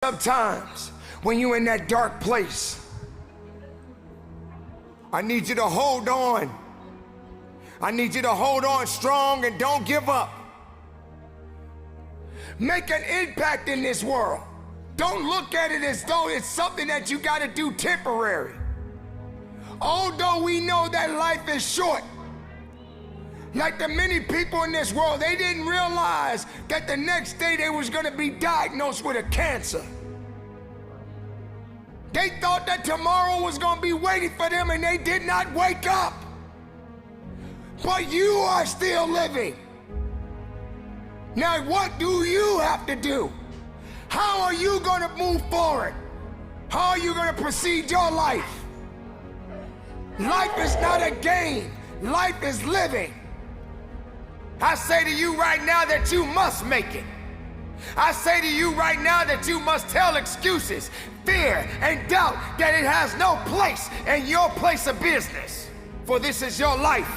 sometimes when you're in that dark place. I need you to hold on. I need you to hold on strong and don't give up. Make an impact in this world. Don't look at it as though it's something that you gotta do temporary. Although we know that life is short, like the many people in this world, they didn't realize that the next day they was gonna be diagnosed with a cancer. They thought that tomorrow was gonna be waiting for them and they did not wake up. But you are still living. Now what do you have to do? How are you gonna move forward? How are you gonna proceed your life? Life is not a game. Life is living. I say to you right now that you must make it. I say to you right now that you must tell excuses, fear, and doubt that it has no place in your place of business. For this is your life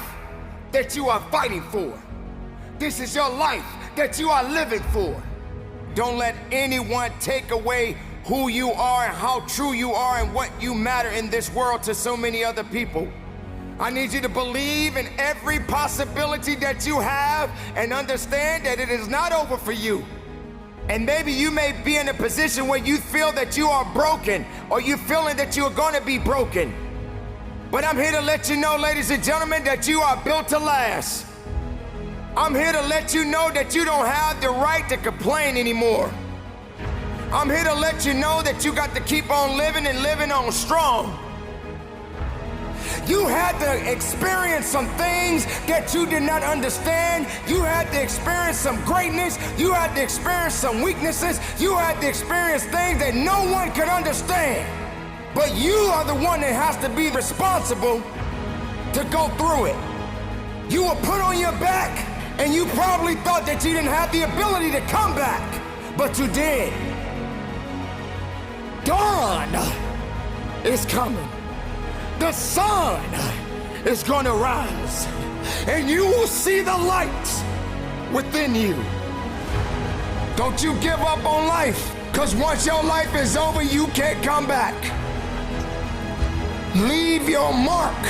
that you are fighting for. This is your life that you are living for. Don't let anyone take away who you are and how true you are and what you matter in this world to so many other people. I need you to believe in every possibility that you have and understand that it is not over for you. And maybe you may be in a position where you feel that you are broken or you're feeling that you are going to be broken. But I'm here to let you know, ladies and gentlemen, that you are built to last. I'm here to let you know that you don't have the right to complain anymore. I'm here to let you know that you got to keep on living and living on strong. You had to experience some things that you did not understand. You had to experience some greatness. You had to experience some weaknesses. You had to experience things that no one could understand. But you are the one that has to be responsible to go through it. You were put on your back, and you probably thought that you didn't have the ability to come back, but you did. Dawn is coming. The sun is gonna rise, and you will see the light within you. Don't you give up on life, because once your life is over, you can't come back. Leave your mark.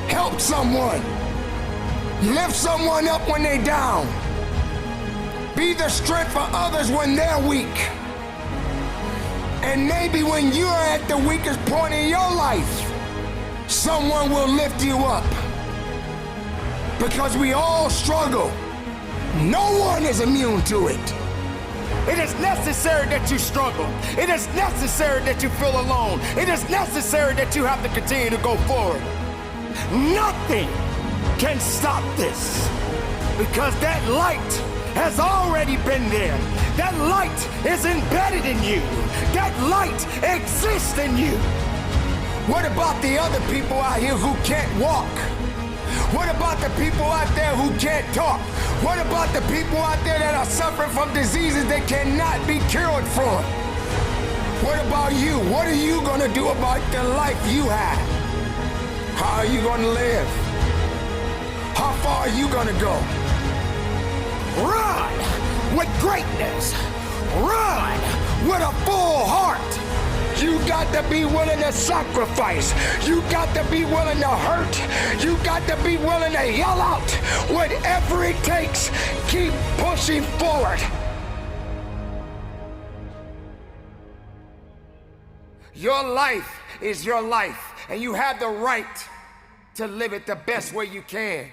Help someone. Lift someone up when they're down. Be the strength for others when they're weak. And maybe when you're at the weakest point in your life, someone will lift you up. Because we all struggle. No one is immune to it. It is necessary that you struggle. It is necessary that you feel alone. It is necessary that you have to continue to go forward. Nothing can stop this, because that light has already been there. That light is embedded in you. That light exists in you. What about the other people out here who can't walk? What about the people out there who can't talk? What about the people out there that are suffering from diseases they cannot be cured from? What about you? What are you gonna do about the life you have? How are you gonna live? How far are you gonna go? Run with greatness. Run with a full heart. You got to be willing to sacrifice. You got to be willing to hurt. You got to be willing to yell out. Whatever it takes, keep pushing forward. Your life is your life, and you have the right to live it the best way you can.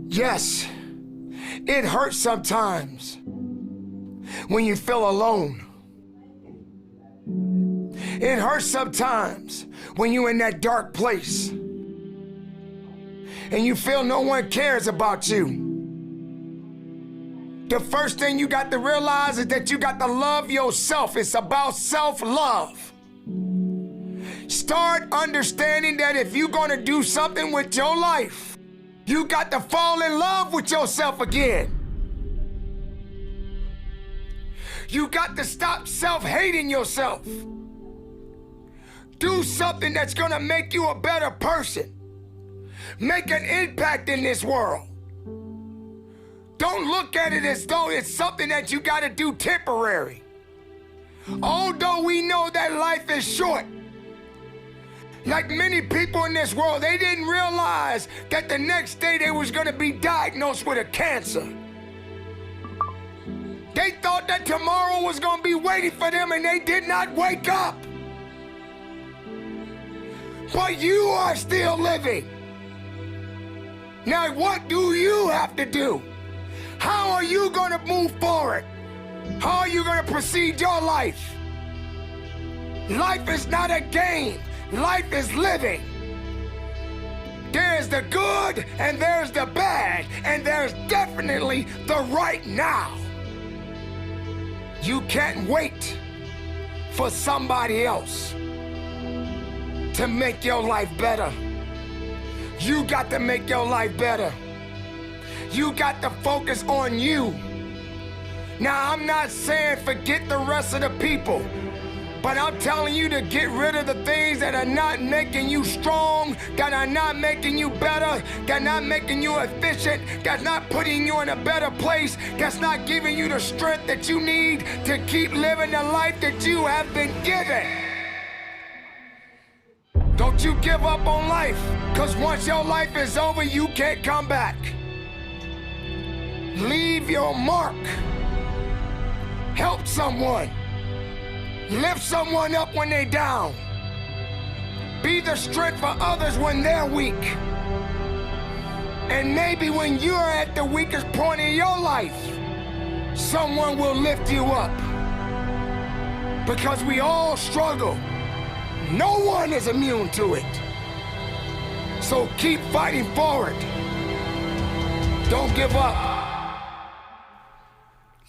Yes, it hurts sometimes when you feel alone. It hurts sometimes when you're in that dark place and you feel no one cares about you. The first thing you got to realize is that you got to love yourself. It's about self-love. Start understanding that if you're going to do something with your life, you got to fall in love with yourself again. You got to stop self-hating yourself. Do something that's gonna make you a better person. Make an impact in this world. Don't look at it as though it's something that you got to do temporary. Although we know that life is short, like many people in this world, they didn't realize that the next day they was going to be diagnosed with a cancer. They thought that tomorrow was going to be waiting for them, and they did not wake up. But you are still living. Now, what do you have to do? How are you going to move forward? How are you going to proceed your life? Life is not a game. Life is living. There's the good and there's the bad, and there's definitely the right now. You can't wait for somebody else to make your life better. You got to make your life better. You got to focus on you. Now, I'm not saying forget the rest of the people, but I'm telling you to get rid of the things that are not making you strong, that are not making you better, that are not making you efficient, that's not putting you in a better place, that's not giving you the strength that you need to keep living the life that you have been given. Don't you give up on life, because once your life is over, you can't come back. Leave your mark. Help someone. Lift someone up when they're down. Be the strength for others when they're weak. And maybe when you're at the weakest point in your life, someone will lift you up. Because we all struggle. No one is immune to it. So keep fighting forward. Don't give up.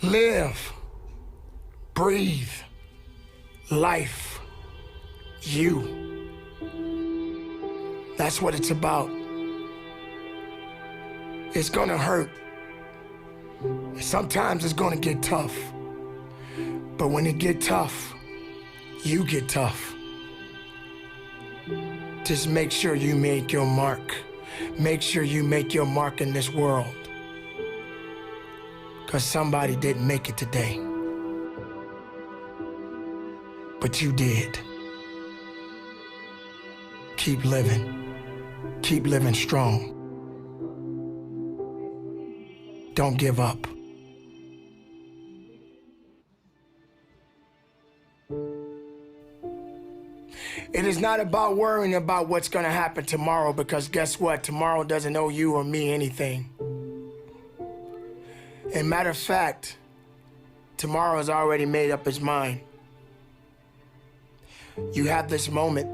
Live. Breathe. Life. You. That's what it's about. It's gonna hurt. Sometimes it's gonna get tough. But when it get tough, you get tough. Just make sure you make your mark. Make sure you make your mark in this world. Because somebody didn't make it today. But you did. Keep living. Keep living strong. Don't give up. It is not about worrying about what's going to happen tomorrow, because guess what? Tomorrow doesn't owe you or me anything. And matter of fact, tomorrow has already made up its mind. You have this moment.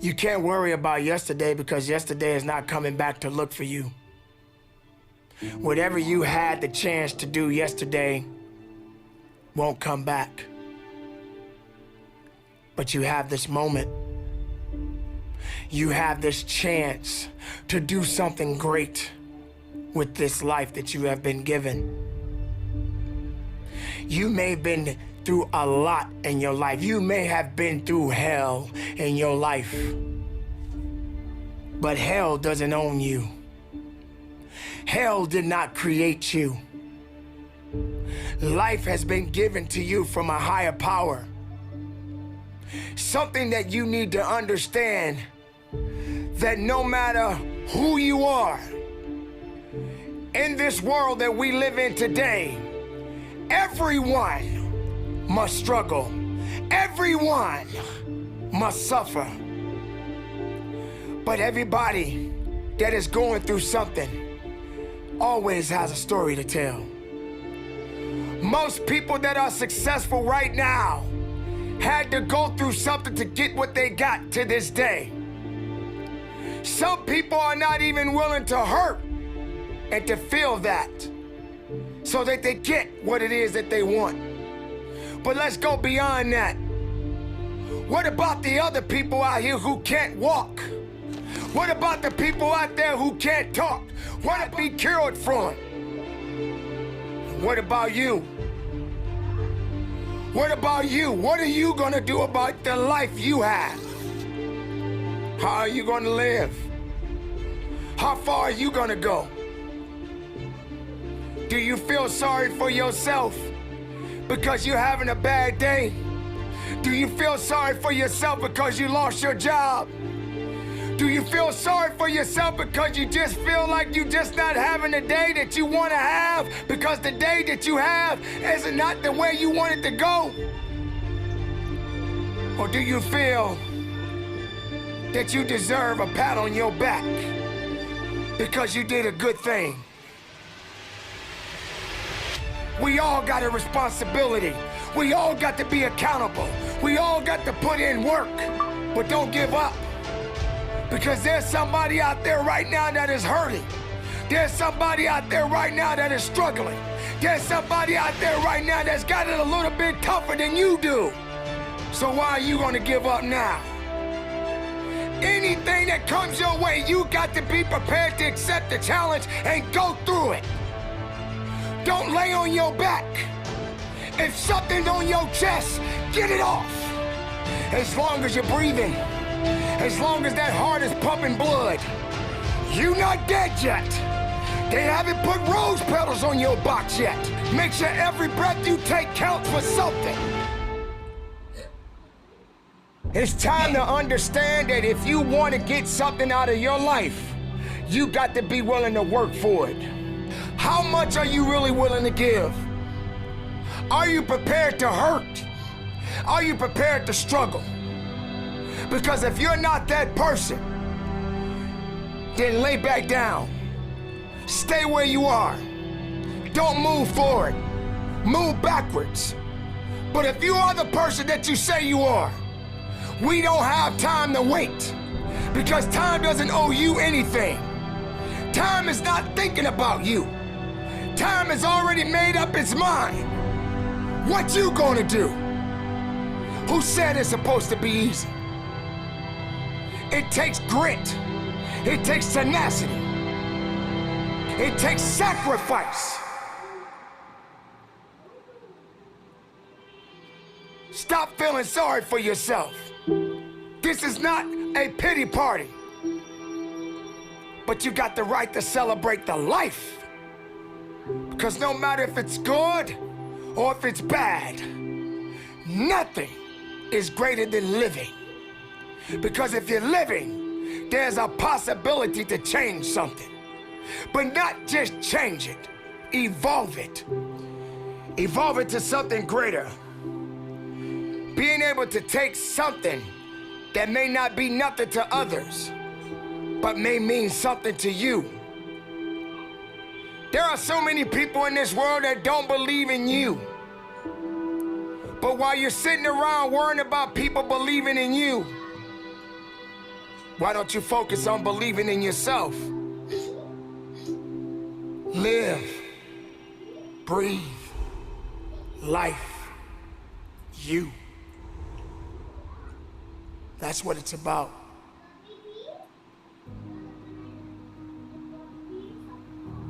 You can't worry about yesterday, because yesterday is not coming back to look for you. Whatever you had the chance to do yesterday won't come back. But you have this moment. You have this chance to do something great with this life that you have been given. You may have been through a lot in your life. You may have been through hell in your life. But hell doesn't own you. Hell did not create you. Life has been given to you from a higher power. Something that you need to understand, that no matter who you are, in this world that we live in today, everyone must struggle. Everyone must suffer. But everybody that is going through something always has a story to tell. Most people that are successful right now had to go through something to get what they got to this day. Some people are not even willing to hurt and to feel that so that they get what it is that they want. But let's go beyond that. What about the other people out here who can't walk? What about the people out there who can't talk? What to be cured from? What about you? What about you? What are you gonna do about the life you have? How are you going to live? How far are you going to go? Do you feel sorry for yourself because you're having a bad day? Do you feel sorry for yourself because you lost your job? Do you feel sorry for yourself because you just feel like you're just not having the day that you want to have because the day that you have is not the way you want it to go? Or do you feel that you deserve a pat on your back because you did a good thing? We all got a responsibility. We all got to be accountable. We all got to put in work, but don't give up. Because there's somebody out there right now that is hurting. There's somebody out there right now that is struggling. There's somebody out there right now that's got it a little bit tougher than you do. So why are you gonna give up now? Anything that comes your way, you got to be prepared to accept the challenge and go through it. Don't lay on your back. If something's on your chest, get it off. As long as you're breathing, as long as that heart is pumping blood, you're not dead yet. They haven't put rose petals on your box yet. Make sure every breath you take counts for something. It's time to understand that if you want to get something out of your life, you got to be willing to work for it. How much are you really willing to give? Are you prepared to hurt? Are you prepared to struggle? Because if you're not that person, then lay back down. Stay where you are. Don't move forward. Move backwards. But if you are the person that you say you are, we don't have time to wait. Because time doesn't owe you anything. Time is not thinking about you. Time has already made up its mind. What you gonna do? Who said it's supposed to be easy? It takes grit. It takes tenacity. It takes sacrifice. Stop feeling sorry for yourself. This is not a pity party. But you got the right to celebrate the life. Because no matter if it's good or if it's bad, nothing is greater than living. Because if you're living, there's a possibility to change something. But not just change it, evolve it. Evolve it to something greater. Being able to take something that may not be nothing to others, but may mean something to you. There are so many people in this world that don't believe in you. But while you're sitting around worrying about people believing in you, why don't you focus on believing in yourself? Live, breathe, life, you. That's what it's about.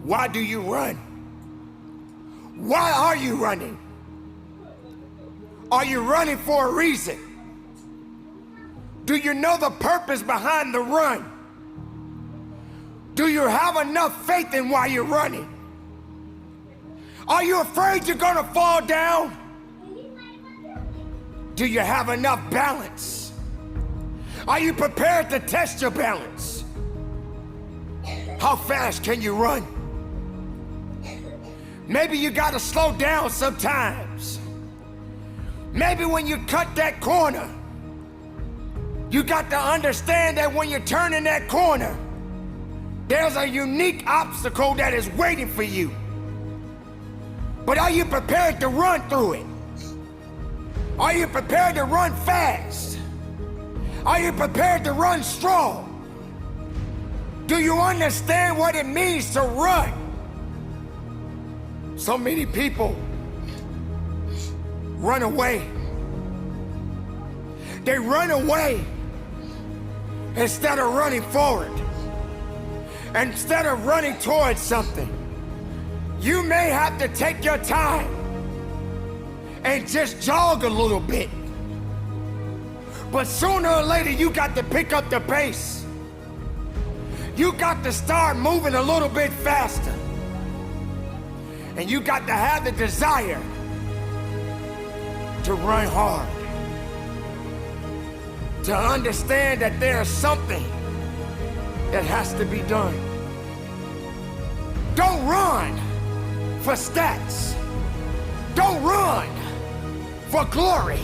Why do you run? Why are you running? Are you running for a reason? Do you know the purpose behind the run? Do you have enough faith in why you're running? Are you afraid you're gonna fall down? Do you have enough balance? Are you prepared to test your balance? How fast can you run? Maybe you gotta slow down sometimes. Maybe when you cut that corner, you got to understand that when you're turning that corner, there's a unique obstacle that is waiting for you. But are you prepared to run through it? Are you prepared to run fast? Are you prepared to run strong? Do you understand what it means to run? So many people run away. They run away instead of running forward. Instead of running towards something. You may have to take your time and just jog a little bit. But sooner or later, you got to pick up the pace. You got to start moving a little bit faster. And you got to have the desire to run hard. To understand that there's something that has to be done. Don't run for stats. Don't run for glory.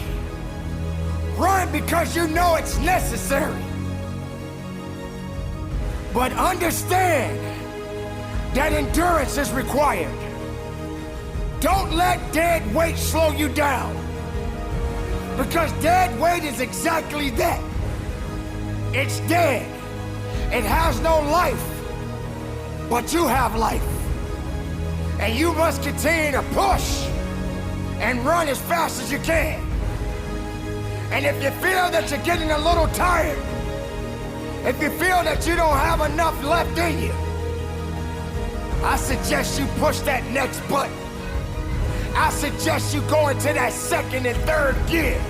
Run because you know it's necessary. But understand that endurance is required. Don't let dead weight slow you down. Because dead weight is exactly that. It's dead. It has no life. But you have life. And you must continue to push and run as fast as you can. And if you feel that you're getting a little tired, if you feel that you don't have enough left in you, I suggest you push that next button. I suggest you go into that second and third gear.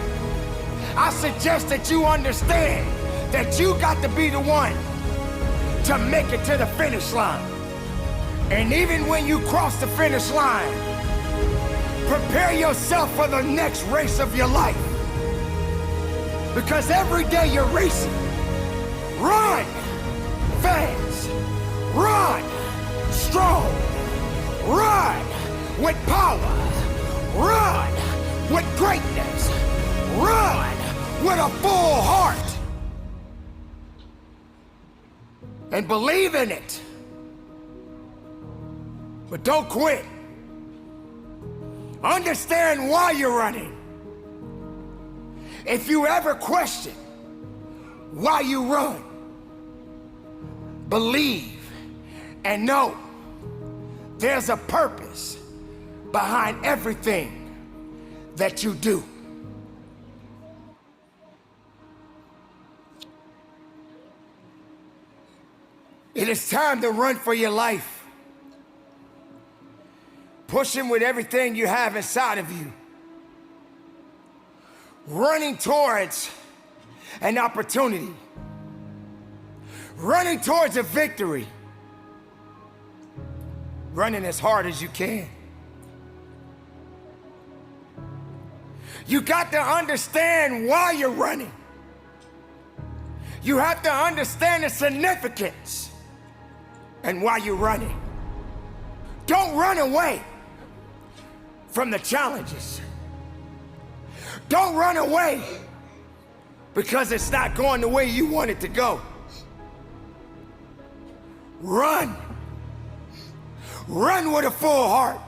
I suggest that you understand that you got to be the one to make it to the finish line. And even when you cross the finish line, prepare yourself for the next race of your life. Because every day you're racing. Run fast. Run strong. Run with power. Run with greatness. Run with a full heart. And believe in it. But don't quit. Understand why you're running. If you ever question why you run, believe and know there's a purpose behind everything that you do. It is time to run for your life. Pushing with everything you have inside of you. Running towards an opportunity. Running towards a victory. Running as hard as you can. You got to understand why you're running. You have to understand the significance and why you're running. Don't run away from the challenges. Don't run away because it's not going the way you want it to go. Run. Run with a full heart.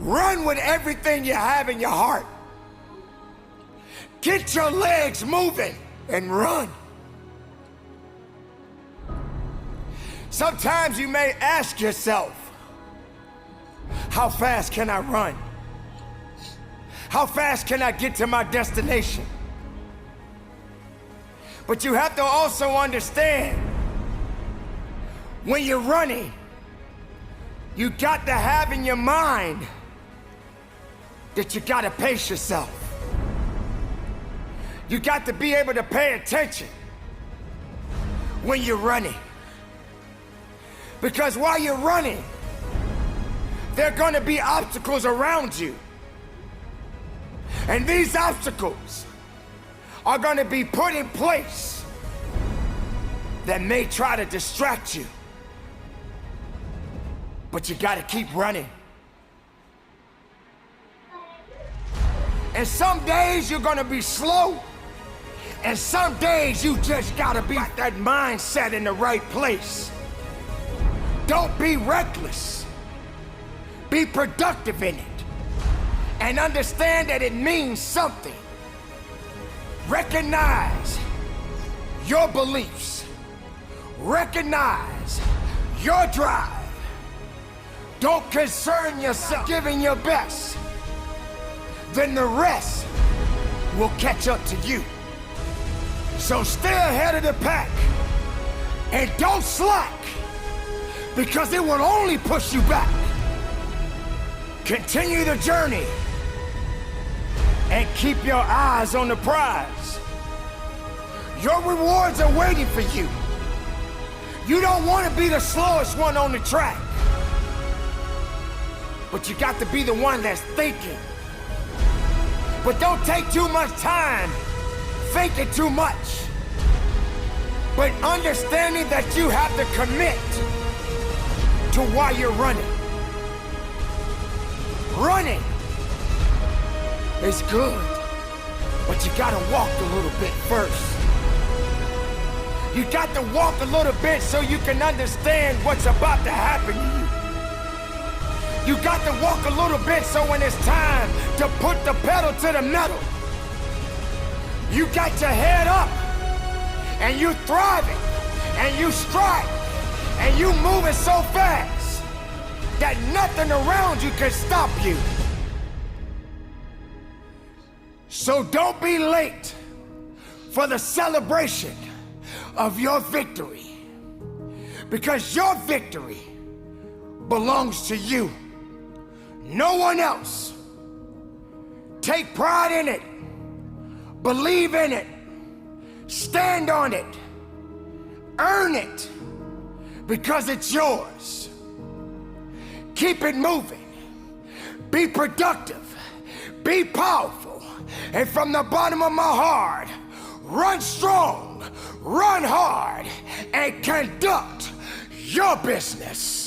Run with everything you have in your heart. Get your legs moving and run. Sometimes you may ask yourself, how fast can I run? How fast can I get to my destination? But you have to also understand, when you're running, you got to have in your mind that you got to pace yourself. You got to be able to pay attention when you're running. Because while you're running, there are going to be obstacles around you. And these obstacles are going to be put in place that may try to distract you. But you got to keep running. And some days you're going to be slow. And some days you just got to be that mindset in the right place. Don't be reckless. Be productive in it. And understand that it means something. Recognize your beliefs. Recognize your drive. Don't concern yourself giving your best. Then the rest will catch up to you. So stay ahead of the pack and don't slack, because it will only push you back. Continue the journey and keep your eyes on the prize. Your rewards are waiting for you. You don't want to be the slowest one on the track, but you got to be the one that's thinking. But don't take too much time thinking too much, but understanding that you have to commit to why you're running. Running is good, but you gotta walk a little bit first. You got to walk a little bit so you can understand what's about to happen to you. You got to walk a little bit so when it's time to put the pedal to the metal, you got your head up and you thriving and you strike and you moving so fast that nothing around you can stop you. So don't be late for the celebration of your victory, because your victory belongs to you, no one else. Take pride in it, believe in it, stand on it, earn it, because it's yours. Keep it moving, be productive, be powerful, and from the bottom of my heart, run strong, run hard, and conduct your business.